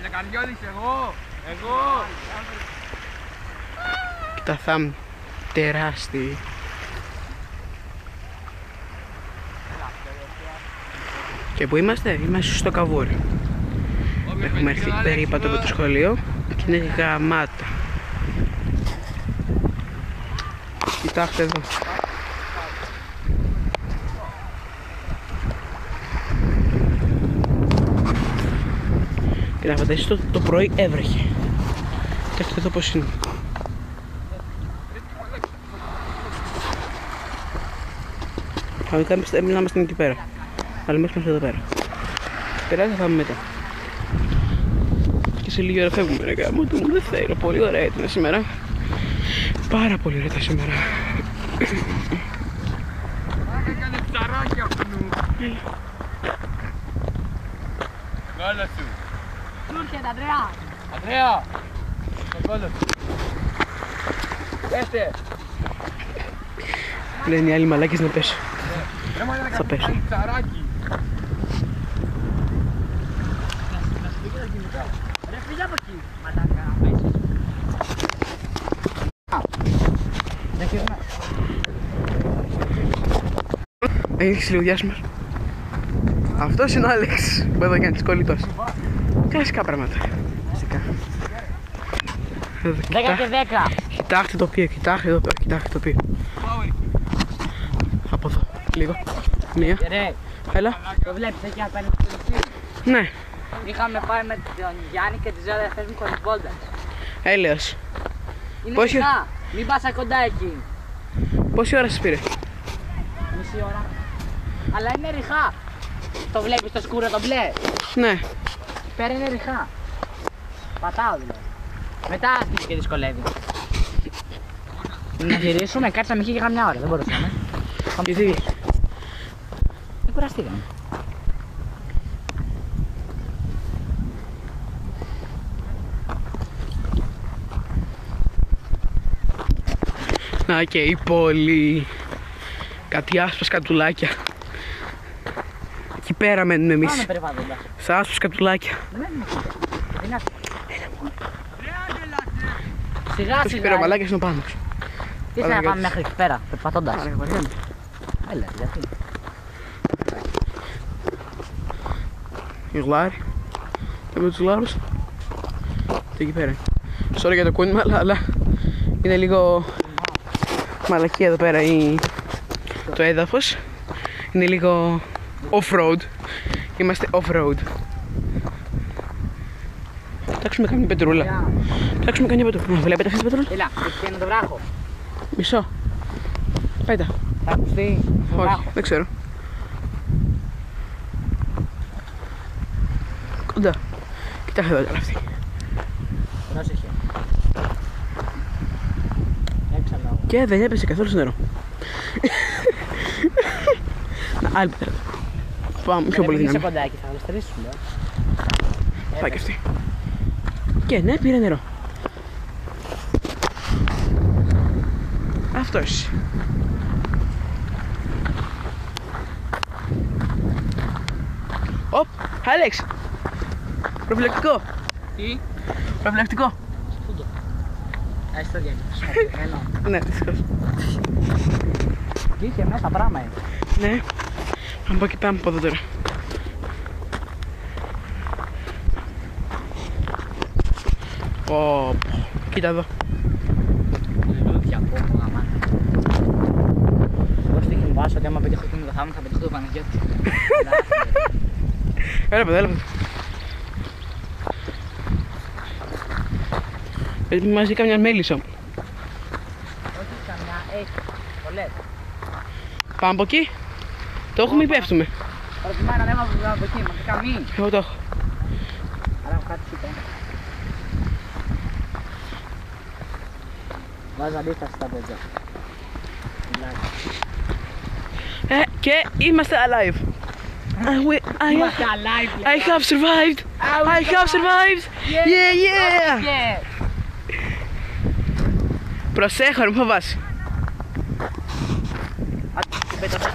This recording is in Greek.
Λεκαριώδης, εγώ. Τα θάμ τεράστιοι. Και πού είμαστε? Είμαστε στο Καβούρι. Έχουμε έρθει περίπατο από το σχολείο και είναι γαμάτα. Κοιτάξτε εδώ. Και να φανταστείτε το πρωί έβρεχε. Κοιτάξτε εδώ πως είναι. Κανονικά να είμαστε εκεί πέρα. Αλλά εμείς είμαστε εδώ πέρα. Περάσει θα πάμε μετά. Και σε λίγη ώρα φεύγουμε ρε γάμο του μου, δεν θέλω. Πολύ ωραία ήταν σήμερα. Πάρα πολύ ωραία ήταν σήμερα. Έκανε ψαράκια αυτού. Γάλα σου. Του έρχεται, Ανδρέα. Ανδρέα. Το κόλλο σου. Πέστε. Λένε οι άλλοι μαλάκες να πέσω. Θα πέσω. Ρε φύγε από εκεί, μαλάκα, πέσεις. Έχεις λίγο διάσημος. Αυτός είναι ο Άλεξ που εδώ κάνει κολλητός. Κλασικά πράγματα. Κλασικά. 10 και 10. Κοιτάξτε το οποίο, κοιτάξτε το οποίο. Από εδώ, λίγο. Μία. Ρε, Έλα. το βλέπεις εκεί απέναντι στο νησί. Ναι. Είχαμε πάει με τον Γιάννη και τις αδερφές μου κολυμπώντας. Έλεος. Είναι Πόση- ρηχά, μην πας κοντά εκεί. Πόση ώρα σας πήρε? Μισή ώρα. Αλλά είναι ρηχά. Το βλέπεις το σκούρο το μπλε. Ναι. Πέρα είναι ρηχά. Πατάω δηλαδή. Μετά άρχισε και δυσκολεύει. Να γυρίσουμε, κάτσαμε εκεί για καμιά ώρα, δεν μπορούσαμε. Γιατί? Δεν κουραστήκαμε. Να και η πόλη. Κάτι άσπρα σκατουλάκια. Εκεί πέρα μένουμε εμείς. Πάμε περιβάλλοντα. Στα άσπρα σκατουλάκια. Μένουμε εκεί. Είναι άσπρο. Σιγά Τους πέρα ο σιγά. μαλάκες είναι ο πάνω. Τι θα πάμε μέχρι εκεί πέρα, περπατώντας. Έλα, γιατί. Η γλάρι. Τα με τους γλάρους. Και εκεί πέρα. Sorry για το κούνημα, αλλά είναι λίγο μαλακή εδώ πέρα το έδαφος. Είναι λίγο off-road. Είμαστε off-road. Κοιτάξουμε καμιά πετρούλα. Κοιτάξουμε καμιά πετρούλα. Βλέπετε αυτή την πετρούλα? Έλα, εκεί είναι το βράχο. Μισό. Πέτα. Θα ακουστεί το Όχι, βράχο. δεν ξέρω. Κοντά. Κοιτάξτε εδώ τώρα αυτή. Πρόσεχε. Έξαλα. Και δεν έπεσε καθόλου στο νερό. Να, άλλη πέτρα. Πάμε πιο πολύ Είσαι δυνατά. κοντά εκεί, θα γλιστρήσουμε. Πάει και αυτή. Και ναι, πήρε νερό. Αυτός. Οπ, Άλεξ. Προφυλακτικό. Τι? Προφυλακτικό. Έχεις το διαγγελμένο. Ναι, δυστυχώς. Και είχε μέσα πράγμα είναι. Ναι. Πάμε από εκεί, πάμε από εδώ τώρα. Πω, κοίτα εδώ. Λουλούδια από όπου γαμάνα. Εγώ στη μου βάσω ότι άμα πετύχω και με το θάμνο θα πετύχω το Παναγιώτη. Έλα παιδί, έλα παιδί. Γιατί μαζί καμιά μέλισσα. Όχι καμιά, έχει. Πολλές. Πάμε από εκεί. Το έχουμε ή πέφτουμε? Προτιμά να ανέβω από εκεί, μα καμή. Εγώ το έχω. Άρα έχω κάτι σούπα. Βάζω αντίσταση στα παιδιά. Και είμαστε alive. Είμαστε alive. I have survived. I have survived. Yeah, yeah. Προσέχω, μην φοβάσαι.